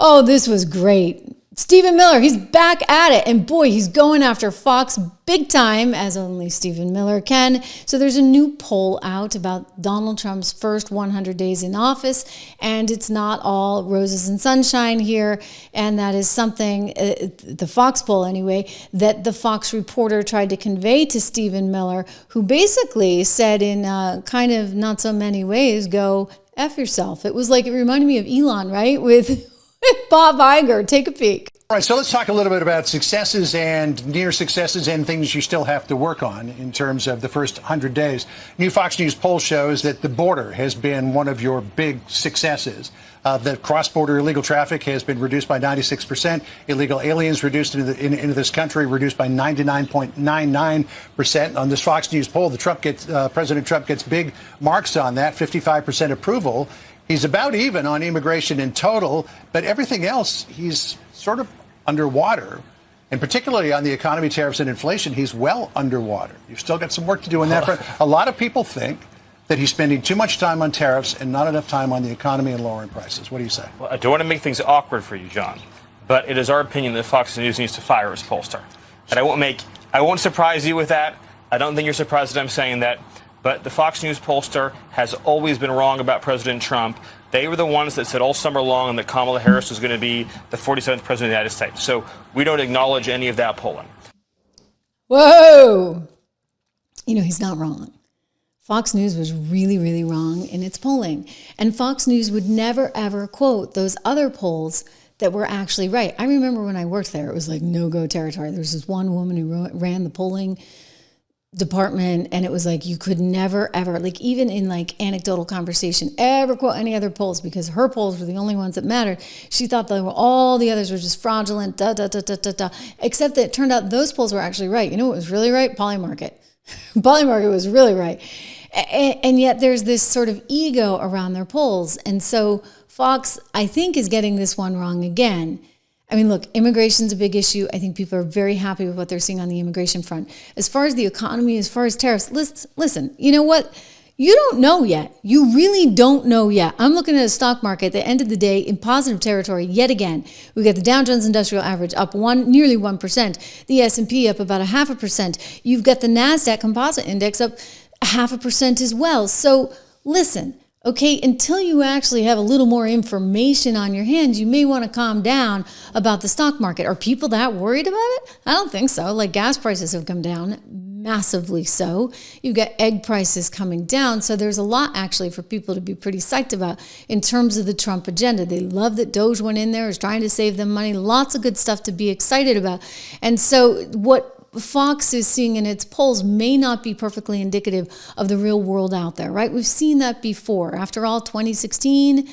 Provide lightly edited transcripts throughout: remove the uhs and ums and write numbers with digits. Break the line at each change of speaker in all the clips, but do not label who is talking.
Oh, this was great. Stephen Miller, he's back at it. And boy, he's going after Fox big time, as only Stephen Miller can. So there's a new poll out about Donald Trump's first 100 days in office. And it's not all roses and sunshine here. And that is something, the Fox poll anyway, that the Fox reporter tried to convey to Stephen Miller, who basically said in kind of not so many ways, go F yourself. It was like, it reminded me of Elon, right? With Bob Iger. Take a peek.
All right, so let's talk a little bit about successes and near successes and things you still have to work on in terms of the first 100 days. New Fox News poll shows that the border has been one of your big successes. The cross-border illegal traffic has been reduced by 96%. Illegal aliens reduced into this country reduced by 99.99%. On this Fox News poll, President Trump gets big marks on that, 55% approval. He's about even on immigration in total, but everything else, he's sort of underwater. And particularly on the economy, tariffs, and inflation, he's well underwater. You've still got some work to do in that front. A lot of people think that he's spending too much time on tariffs and not enough time on the economy and lowering prices. What do you say?
Well, I don't want to make things awkward for you, John, but it is our opinion that Fox News needs to fire its pollster. And I won't surprise you with that. I don't think you're surprised that I'm saying that. But the Fox News pollster has always been wrong about President Trump. They were the ones that said all summer long that Kamala Harris was going to be the 47th president of the United States. So we don't acknowledge any of that polling.
Whoa. You know, he's not wrong. Fox News was really, really wrong in its polling. And Fox News would never, ever quote those other polls that were actually right. I remember when I worked there, it was like no-go territory. There was this one woman who ran the polling department, and it was like you could never ever, like even in like anecdotal conversation, ever quote any other polls, because her polls were the only ones that mattered. She thought that all the others were just fraudulent, except that it turned out those polls were actually right. You know what was really right? Polymarket. Polymarket was really right. And yet there's this sort of ego around their polls. And so Fox, I think, is getting this one wrong again. I mean, look, immigration's a big issue. I think people are very happy with what they're seeing on the immigration front. As far as the economy, as far as tariffs, listen, you know what? You don't know yet. You really don't know yet. I'm looking at a stock market that ended the day in positive territory yet again. We got the Dow Jones Industrial Average up nearly 1%. The S&P up about 0.5%. You've got the NASDAQ Composite Index up 0.5% as well. So listen. Okay, until you actually have a little more information on your hands, you may want to calm down about the stock market. Are people that worried about it? I don't think so. Like gas prices have come down massively so. You've got egg prices coming down. So there's a lot actually for people to be pretty psyched about in terms of the Trump agenda. They love that Doge went in there, is trying to save them money. Lots of good stuff to be excited about. And so what Fox is seeing in its polls may not be perfectly indicative of the real world out there, right? We've seen that before. After all, 2016,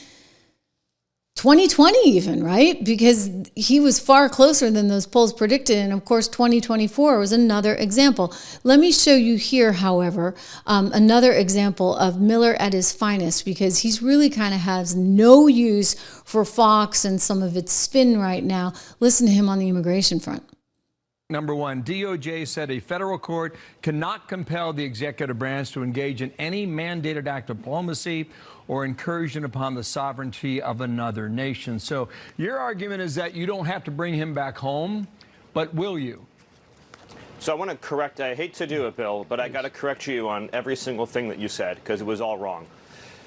2020 even, right? Because he was far closer than those polls predicted. And of course, 2024 was another example. Let me show you here, however, another example of Miller at his finest, because he's really kind of has no use for Fox and some of its spin right now. Listen to him on the immigration front.
Number one, DOJ said a federal court cannot compel the executive branch to engage in any mandated act of diplomacy or incursion upon the sovereignty of another nation. So your argument is that you don't have to bring him back home, but will you?
So I want to correct, I hate to do it, Bill, but I got to correct you on every single thing that you said, because it was all wrong.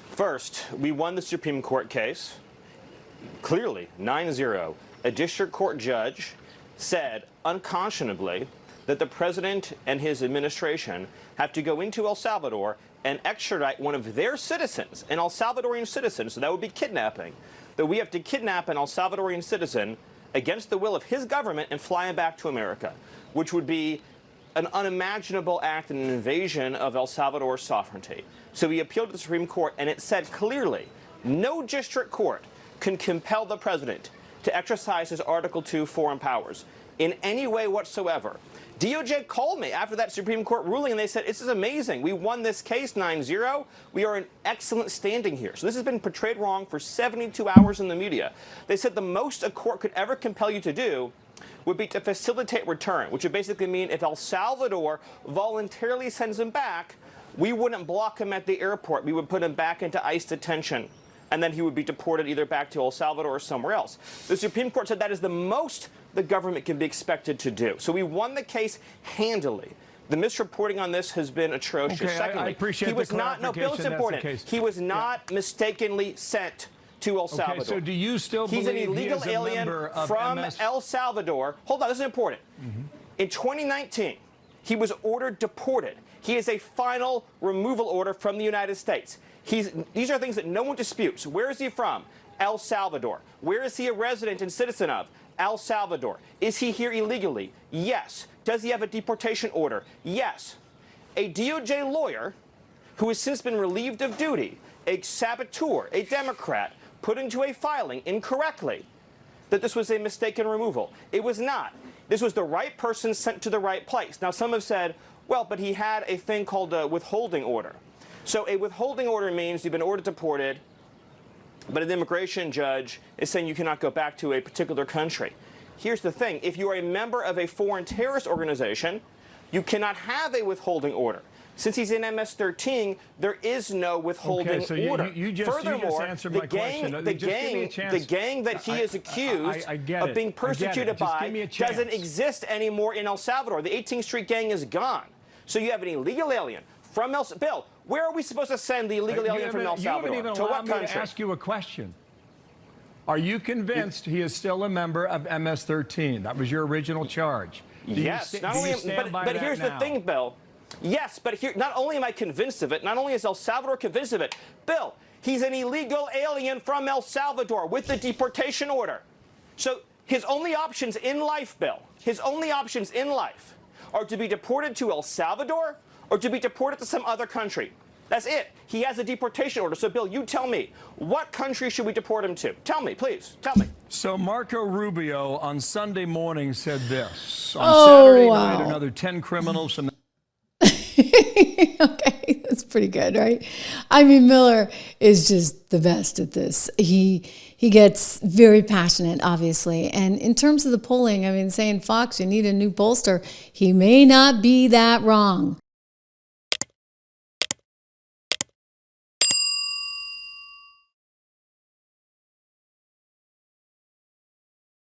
First, we won the Supreme Court case, clearly, 9-0. A district court judge said unconscionably that the president and his administration have to go into El Salvador and extradite one of their citizens, an El Salvadorian citizen, so that would be kidnapping, that we have to kidnap an El Salvadorian citizen against the will of his government and fly him back to America, which would be an unimaginable act and an invasion of El Salvador's sovereignty. So we appealed to the Supreme Court, and it said clearly no district court can compel the president to exercise his Article 2 foreign powers in any way whatsoever. DOJ called me after that Supreme Court ruling, and they said, this is amazing. We won this case 9-0. We are in excellent standing here. So this has been portrayed wrong for 72 hours in the media. They said the most a court could ever compel you to do would be to facilitate return, which would basically mean if El Salvador voluntarily sends him back, we wouldn't block him at the airport. We would put him back into ICE detention. and then he would be deported either back to El Salvador or somewhere else. The Supreme Court said that is the most the government can be expected to do. So we won the case handily. The misreporting on this has been atrocious.
Okay,
Secondly,
I appreciate
he was
the
not, no, Bill, it's
clarification,
important.
that's the case.
He was not mistakenly sent to El Salvador.
Okay, so do you still
He's
believe
an illegal
he is a
alien
member of
from
MS?
El Salvador. Hold on, this is important. In 2019, he was ordered deported. He has a final removal order from the United States. These are things that no one disputes. Where is he from? El Salvador. Where is he a resident and citizen of? El Salvador. Is he here illegally? Yes. Does he have a deportation order? Yes. A DOJ lawyer who has since been relieved of duty, a saboteur, a Democrat, put into a filing incorrectly that this was a mistaken removal. It was not. This was the right person sent to the right place. Now, some have said, well, but he had a thing called a withholding order. So a withholding order means you've been ordered deported, but an immigration judge is saying you cannot go back to a particular country. Here's the thing. If you are a member of a foreign terrorist organization, you cannot have a withholding order. Since he's in MS-13, there is no withholding order. Furthermore, the gang that he is accused of being persecuted by doesn't exist anymore in El Salvador. The 18th Street gang is gone. So you have an illegal alien from El Salvador. Bill, where are we supposed to send the illegal alien from El Salvador?
You haven't even
to what
allowed me
country?
to ask you a question. Are you convinced he is still a member of MS-13? That was your original charge.
Yes. But here's the thing, Bill. Yes, but here, not only am I convinced of it, not only is El Salvador convinced of it, Bill, he's an illegal alien from El Salvador with the deportation order. So his only options in life, Bill, his only options in life are to be deported to El Salvador or to be deported to some other country. That's it. He has a deportation order. So, Bill, you tell me, what country should we deport him to? Tell me, please. Tell me.
So Marco Rubio on Sunday morning said this. On Saturday night, another 10 criminals from the
Okay, that's pretty good, right? I mean, Miller is just the best at this. He gets very passionate, obviously. And in terms of the polling, I mean, saying, Fox, you need a new pollster, he may not be that wrong.